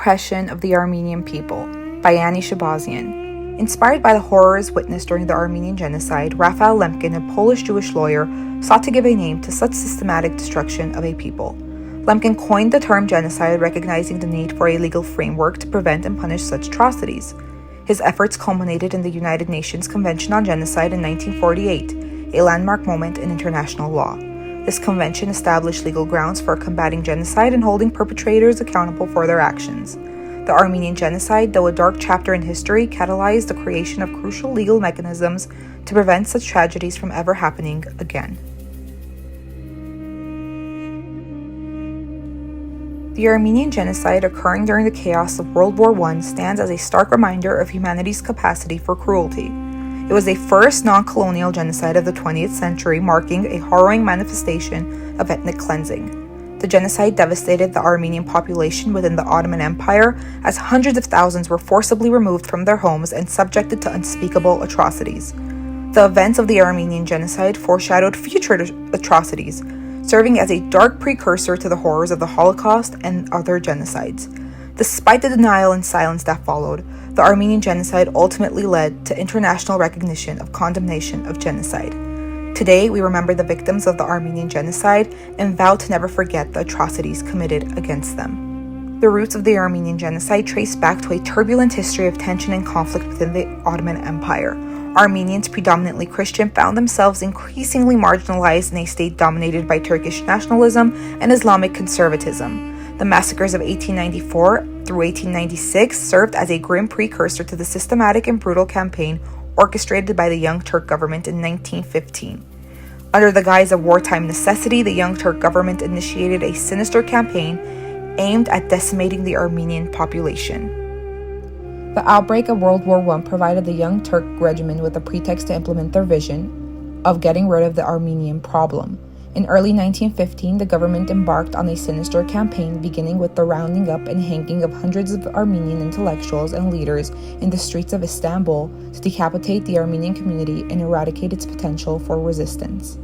Oppression of the Armenian People by Annie Shabazian. Inspired by the horrors witnessed during the Armenian genocide, Raphael Lemkin, a Polish-Jewish lawyer, sought to give a name to such systematic destruction of a people. Lemkin coined the term genocide, recognizing the need for a legal framework to prevent and punish such atrocities. His efforts culminated in the United Nations Convention on Genocide in 1948, a landmark moment in international law. This convention established legal grounds for combating genocide and holding perpetrators accountable for their actions. The Armenian genocide, though a dark chapter in history, catalyzed the creation of crucial legal mechanisms to prevent such tragedies from ever happening again. The Armenian genocide, occurring during the chaos of World War I, stands as a stark reminder of humanity's capacity for cruelty. It was the first non-colonial genocide of the 20th century, marking a harrowing manifestation of ethnic cleansing. The genocide devastated the Armenian population within the Ottoman Empire, as hundreds of thousands were forcibly removed from their homes and subjected to unspeakable atrocities. The events of the Armenian genocide foreshadowed future atrocities, serving as a dark precursor to the horrors of the Holocaust and other genocides. Despite the denial and silence that followed, the Armenian genocide ultimately led to international recognition of condemnation of genocide. Today, we remember the victims of the Armenian genocide and vow to never forget the atrocities committed against them. The roots of the Armenian genocide trace back to a turbulent history of tension and conflict within the Ottoman Empire. Armenians, predominantly Christian, found themselves increasingly marginalized in a state dominated by Turkish nationalism and Islamic conservatism. The massacres of 1894 through 1896 served as a grim precursor to the systematic and brutal campaign orchestrated by the Young Turk government in 1915. Under the guise of wartime necessity, the Young Turk government initiated a sinister campaign aimed at decimating the Armenian population. The outbreak of World War I provided the Young Turk regime with a pretext to implement their vision of getting rid of the Armenian problem. In early 1915, the government embarked on a sinister campaign, beginning with the rounding up and hanging of hundreds of Armenian intellectuals and leaders in the streets of Istanbul to decapitate the Armenian community and eradicate its potential for resistance.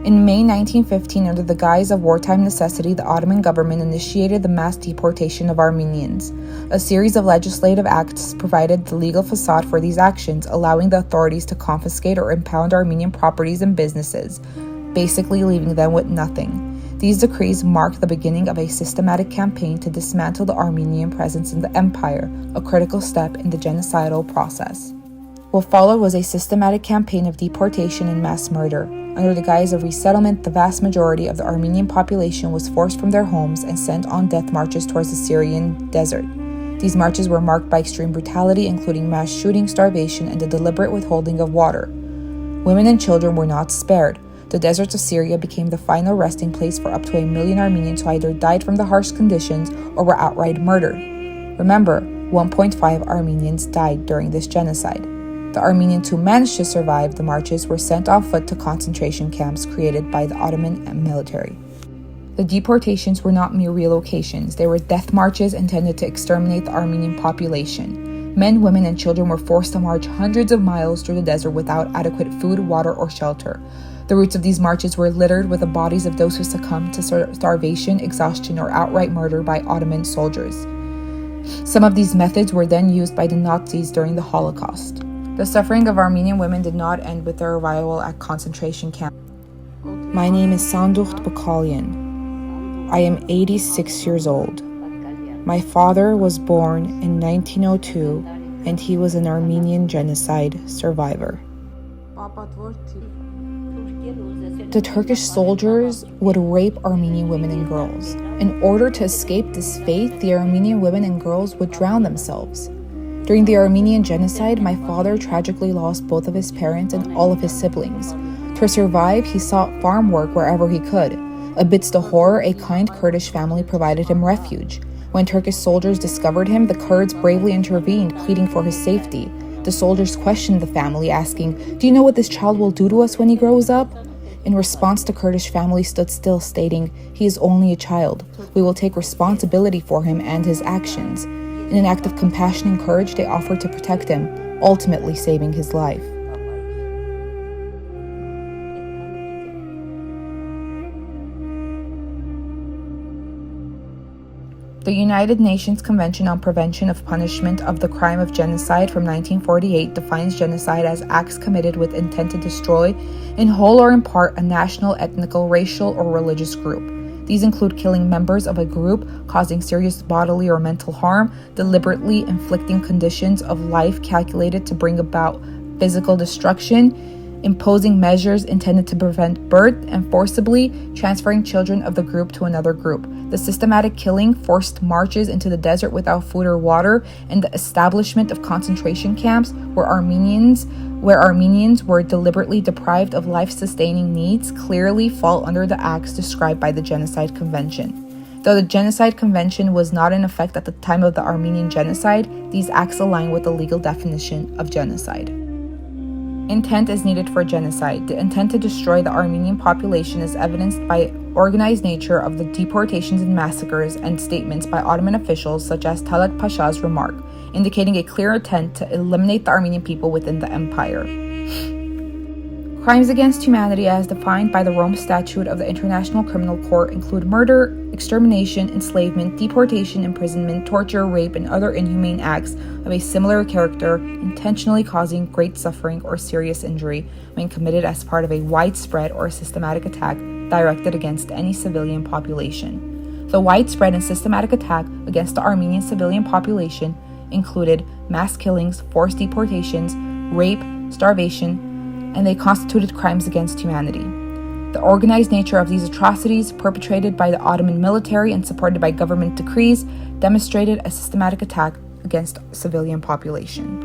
In May 1915, under the guise of wartime necessity, the Ottoman government initiated the mass deportation of Armenians. A series of legislative acts provided the legal facade for these actions, allowing the authorities to confiscate or impound Armenian properties and businesses, basically leaving them with nothing. These decrees marked the beginning of a systematic campaign to dismantle the Armenian presence in the empire, a critical step in the genocidal process. What followed was a systematic campaign of deportation and mass murder. Under the guise of resettlement, the vast majority of the Armenian population was forced from their homes and sent on death marches towards the Syrian desert. These marches were marked by extreme brutality, including mass shooting, starvation, and the deliberate withholding of water. Women and children were not spared. The deserts of Syria became the final resting place for up to 1 million Armenians who either died from the harsh conditions or were outright murdered. Remember, 1.5 Armenians died during this genocide. The Armenians who managed to survive the marches were sent on foot to concentration camps created by the Ottoman military. The deportations were not mere relocations, they were death marches intended to exterminate the Armenian population. Men, women, and children were forced to march hundreds of miles through the desert without adequate food, water, or shelter. The routes of these marches were littered with the bodies of those who succumbed to starvation, exhaustion, or outright murder by Ottoman soldiers. Some of these methods were then used by the Nazis during the Holocaust. The suffering of Armenian women did not end with their arrival at concentration camps. My name is Sanducht Bakalyan. I am 86 years old. My father was born in 1902 and he was an Armenian genocide survivor. The Turkish soldiers would rape Armenian women and girls. In order to escape this fate, the Armenian women and girls would drown themselves. During the Armenian genocide, my father tragically lost both of his parents and all of his siblings. To survive, he sought farm work wherever he could. Amidst the horror, a kind Kurdish family provided him refuge. When Turkish soldiers discovered him, the Kurds bravely intervened, pleading for his safety. The soldiers questioned the family, asking, "Do you know what this child will do to us when he grows up?" In response, the Kurdish family stood still, stating, "He is only a child. We will take responsibility for him and his actions." In an act of compassion and courage, they offered to protect him, ultimately saving his life. The United Nations Convention on Prevention of Punishment of the Crime of Genocide from 1948 defines genocide as acts committed with intent to destroy, in whole or in part, a national, ethnical, racial, or religious group. These include killing members of a group, causing serious bodily or mental harm, deliberately inflicting conditions of life calculated to bring about physical destruction, imposing measures intended to prevent birth, and forcibly transferring children of the group to another group. The systematic killing, forced marches into the desert without food or water, and the establishment of concentration camps where Armenians were deliberately deprived of life-sustaining needs clearly fall under the acts described by the Genocide Convention. Though the Genocide Convention was not in effect at the time of the Armenian genocide, these acts align with the legal definition of genocide. Intent is needed for genocide. The intent to destroy the Armenian population is evidenced by organized nature of the deportations and massacres and statements by Ottoman officials such as Talat Pasha's remark, indicating a clear intent to eliminate the Armenian people within the empire. Crimes against humanity as defined by the Rome Statute of the International Criminal Court include murder, extermination, enslavement, deportation, imprisonment, torture, rape, and other inhumane acts of a similar character, intentionally causing great suffering or serious injury when committed as part of a widespread or systematic attack directed against any civilian population. The widespread and systematic attack against the Armenian civilian population included mass killings, forced deportations, rape, starvation, and they constituted crimes against humanity. The organized nature of these atrocities, perpetrated by the Ottoman military and supported by government decrees, demonstrated a systematic attack against civilian population.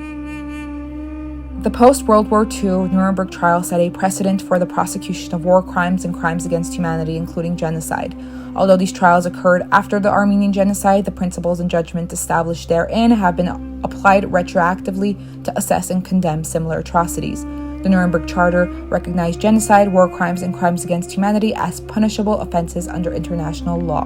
The post-World War II Nuremberg trial set a precedent for the prosecution of war crimes and crimes against humanity, including genocide. Although these trials occurred after the Armenian genocide, the principles and judgments established therein have been applied retroactively to assess and condemn similar atrocities. The Nuremberg Charter recognized genocide, war crimes, and crimes against humanity as punishable offenses under international law.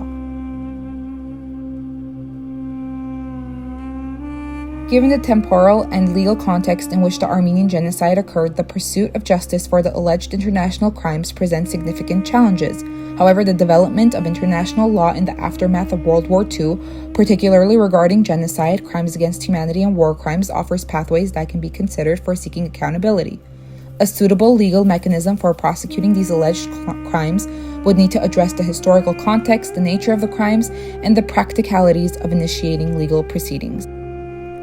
Given the temporal and legal context in which the Armenian genocide occurred, the pursuit of justice for the alleged international crimes presents significant challenges. However, the development of international law in the aftermath of World War II, particularly regarding genocide, crimes against humanity, and war crimes, offers pathways that can be considered for seeking accountability. A suitable legal mechanism for prosecuting these alleged crimes would need to address the historical context, the nature of the crimes, and the practicalities of initiating legal proceedings.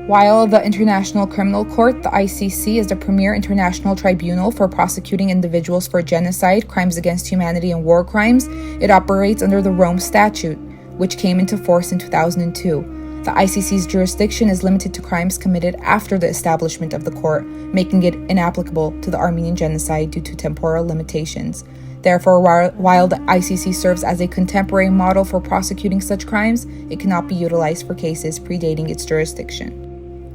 While the International Criminal Court, the ICC, is the premier international tribunal for prosecuting individuals for genocide, crimes against humanity, and war crimes, it operates under the Rome Statute, which came into force in 2002. The ICC's jurisdiction is limited to crimes committed after the establishment of the court, making it inapplicable to the Armenian genocide due to temporal limitations. Therefore, while the ICC serves as a contemporary model for prosecuting such crimes, it cannot be utilized for cases predating its jurisdiction.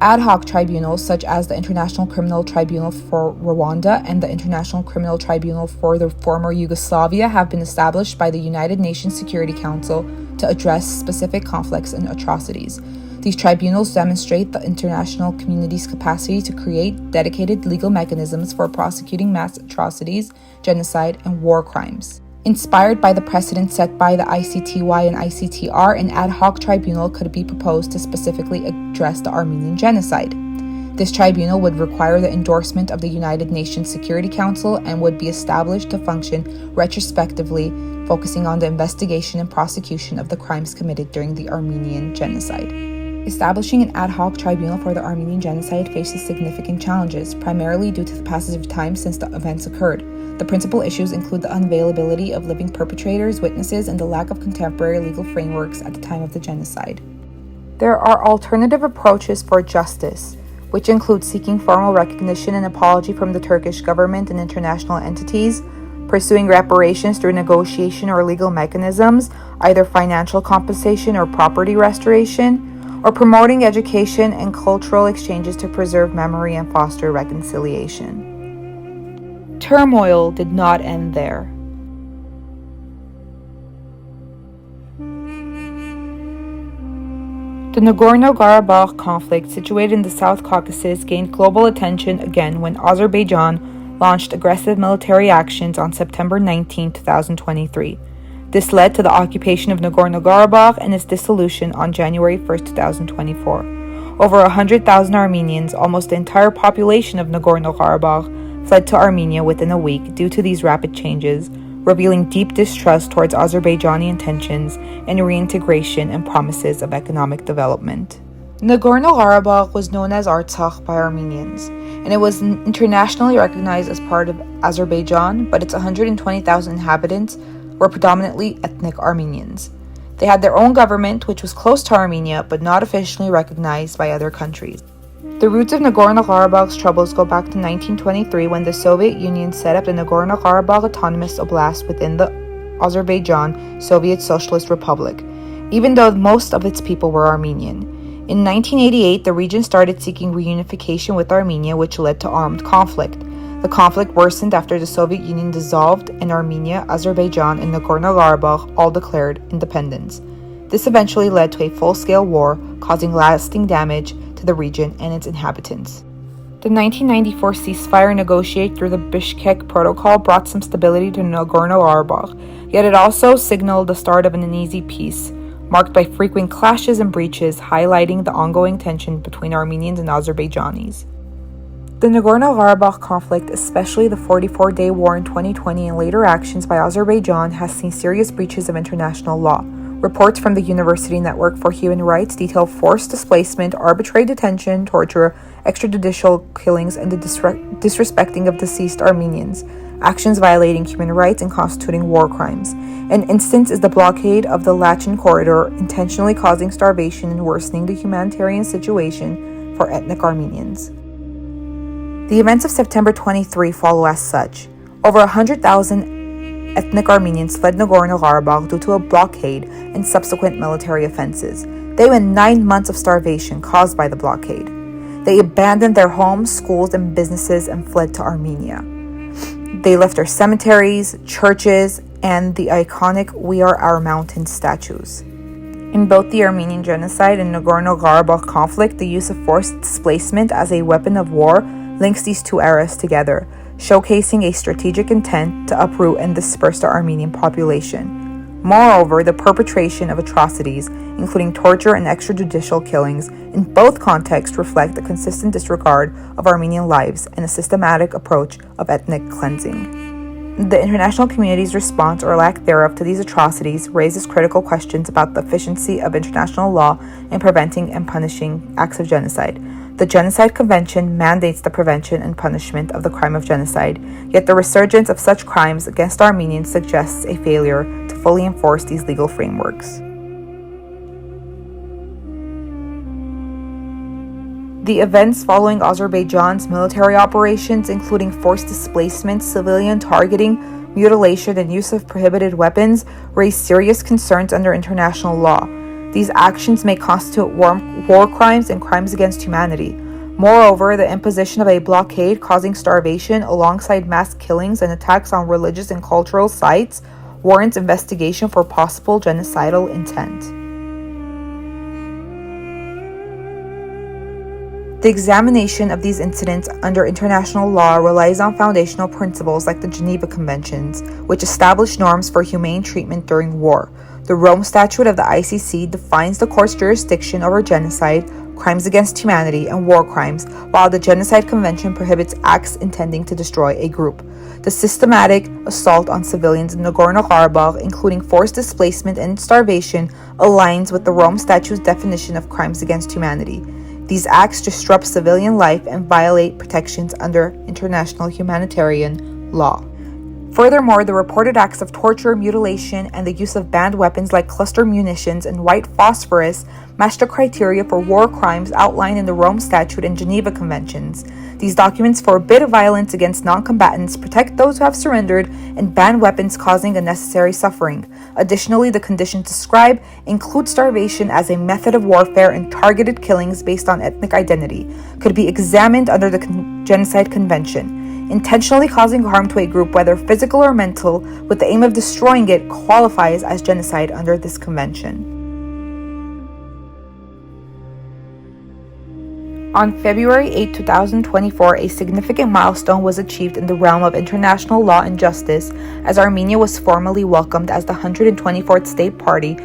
Ad hoc tribunals such as the International Criminal Tribunal for Rwanda and the International Criminal Tribunal for the former Yugoslavia have been established by the United Nations Security Council to address specific conflicts and atrocities. These tribunals demonstrate the international community's capacity to create dedicated legal mechanisms for prosecuting mass atrocities, genocide, and war crimes. Inspired by the precedent set by the ICTY and ICTR, an ad hoc tribunal could be proposed to specifically address the Armenian genocide. This tribunal would require the endorsement of the United Nations Security Council and would be established to function retrospectively, focusing on the investigation and prosecution of the crimes committed during the Armenian genocide. Establishing an ad hoc tribunal for the Armenian genocide faces significant challenges, primarily due to the passage of time since the events occurred. The principal issues include the unavailability of living perpetrators, witnesses, and the lack of contemporary legal frameworks at the time of the genocide. There are alternative approaches for justice, which include seeking formal recognition and apology from the Turkish government and international entities, pursuing reparations through negotiation or legal mechanisms, either financial compensation or property restoration, or promoting education and cultural exchanges to preserve memory and foster reconciliation. Turmoil did not end there. The Nagorno-Karabakh conflict, situated in the South Caucasus, gained global attention again when Azerbaijan launched aggressive military actions on September 19, 2023. This led to the occupation of Nagorno-Karabakh and its dissolution on January 1, 2024. Over 100,000 Armenians, almost the entire population of Nagorno-Karabakh, fled to Armenia within a week due to these rapid changes, revealing deep distrust towards Azerbaijani intentions and reintegration and promises of economic development. Nagorno-Karabakh was known as Artsakh by Armenians, and it was internationally recognized as part of Azerbaijan, but its 120,000 inhabitants were predominantly ethnic Armenians. They had their own government, which was close to Armenia, but not officially recognized by other countries. The roots of Nagorno-Karabakh's troubles go back to 1923 when the Soviet Union set up the Nagorno-Karabakh Autonomous Oblast within the Azerbaijan Soviet Socialist Republic, even though most of its people were Armenian. In 1988, the region started seeking reunification with Armenia, which led to armed conflict. The conflict worsened after the Soviet Union dissolved and Armenia, Azerbaijan, and Nagorno-Karabakh all declared independence. This eventually led to a full-scale war, causing lasting damage to the region and its inhabitants. The 1994 ceasefire negotiated through the Bishkek Protocol brought some stability to Nagorno-Karabakh, yet it also signaled the start of an uneasy peace, marked by frequent clashes and breaches, highlighting the ongoing tension between Armenians and Azerbaijanis. The Nagorno-Karabakh conflict, especially the 44-day war in 2020 and later actions by Azerbaijan, has seen serious breaches of international law. Reports from the University Network for Human Rights detail forced displacement, arbitrary detention, torture, extrajudicial killings, and the disrespecting of deceased Armenians, actions violating human rights and constituting war crimes. An instance is the blockade of the Lachin corridor, intentionally causing starvation and worsening the humanitarian situation for ethnic Armenians. The events of September 23 follow as such. Over 100,000 ethnic Armenians fled Nagorno-Karabakh due to a blockade and subsequent military offenses. They went 9 months of starvation caused by the blockade. They abandoned their homes, schools, and businesses and fled to Armenia. They left their cemeteries, churches, and the iconic We Are Our Mountains statues. In both the Armenian genocide and Nagorno-Karabakh conflict, the use of forced displacement as a weapon of war links these two eras together, showcasing a strategic intent to uproot and disperse the Armenian population. Moreover, the perpetration of atrocities, including torture and extrajudicial killings, in both contexts reflect a consistent disregard of Armenian lives and a systematic approach of ethnic cleansing. The international community's response or lack thereof to these atrocities raises critical questions about the efficiency of international law in preventing and punishing acts of genocide. The Genocide Convention mandates the prevention and punishment of the crime of genocide, yet the resurgence of such crimes against Armenians suggests a failure to fully enforce these legal frameworks. The events following Azerbaijan's military operations, including forced displacement, civilian targeting, mutilation, and use of prohibited weapons, raise serious concerns under international law. These actions may constitute war crimes and crimes against humanity. Moreover, the imposition of a blockade causing starvation alongside mass killings and attacks on religious and cultural sites warrants investigation for possible genocidal intent. The examination of these incidents under international law relies on foundational principles like the Geneva Conventions, which establish norms for humane treatment during war. The Rome Statute of the ICC defines the court's jurisdiction over genocide, crimes against humanity, and war crimes, while the Genocide Convention prohibits acts intending to destroy a group. The systematic assault on civilians in Nagorno-Karabakh, including forced displacement and starvation, aligns with the Rome Statute's definition of crimes against humanity. These acts disrupt civilian life and violate protections under international humanitarian law. Furthermore, the reported acts of torture, mutilation, and the use of banned weapons like cluster munitions and white phosphorus match the criteria for war crimes outlined in the Rome Statute and Geneva Conventions. These documents forbid violence against non-combatants, protect those who have surrendered, and ban weapons causing unnecessary suffering. Additionally, the conditions described include starvation as a method of warfare, and targeted killings based on ethnic identity could be examined under the Genocide Convention. Intentionally causing harm to a group, whether physical or mental, with the aim of destroying it, qualifies as genocide under this convention. On February 8, 2024, a significant milestone was achieved in the realm of international law and justice as Armenia was formally welcomed as the 124th state party